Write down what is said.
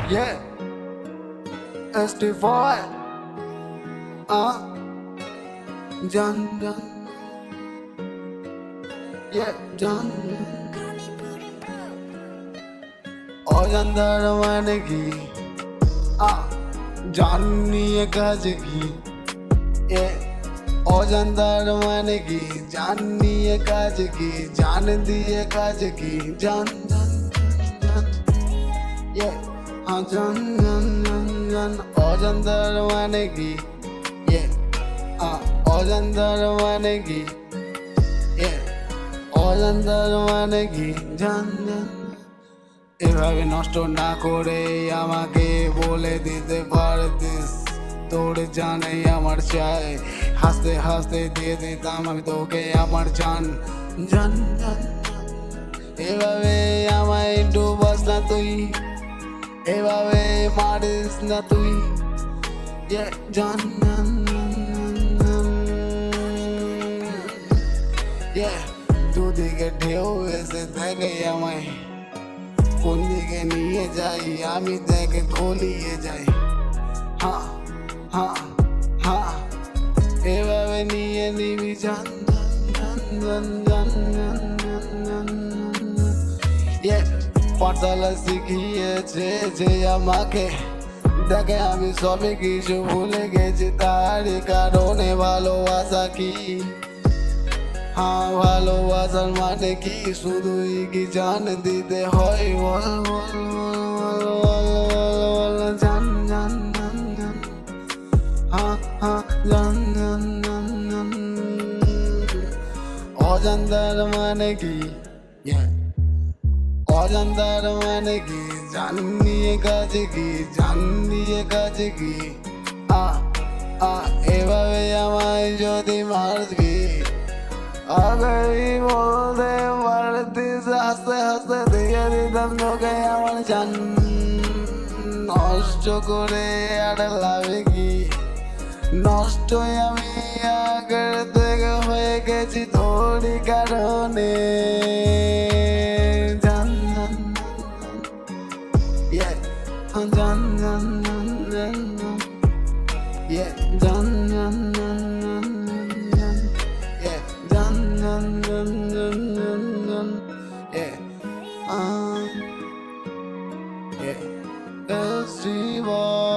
Yeah, SD4 Jan Jan Yeah Jan অজান্তার মানে কি জান নিয়ে কাজ কি অজান্তার মানে কি জান নিয়ে কাজ কি জান দিয়ে কাজ কি জান জান জান জান জান জান জান অজান্তার মানে কি অজান্তার মানে কি অজান্তার মানে কি জান জান এভাবে নষ্ট না করে আমাকে বলে দিতে পারতিস তোর জানে আমার চাই হাসতে হাসতে দিয়ে দিতাম আমি তোকে আমার জান জান জান এভাবে আমায় ডুবাস না তুই এভাবে মারিস না তুই জান জান দুদিকে ঢেউ এসে থাকে আমায় কোন দিকে নিয়ে যাই আমি দেখে গলিয়ে যাই এভাবে নিয়ে নিবি জান জান জান জান জান পাঠশালা শিখিয়েছে যে আমাকে দেখে আমি সবে কিছু ভুলে গেছি তারই কারণে ভালোবাসা কি ভালোবাসার মানে কি শুধুই কি জান দিতে হয় বল জান জান জান জান জান জান জান জান অজান্তার মানে কি অজান্তার মানে কি জান নিয়ে কাজ কি জান দিয়ে কাজ কি এভাবে আমায় যদি মারবি আগেই বলতে পারতিস হাসতে হাসতে দিয়ে দিতাম তোকে আমার জান নষ্ট করে আর লাভে কি নষ্ট আমি আগের থেকে হয়ে গেছি তোরই কারণে জান জান জান জান জান জান জান Festival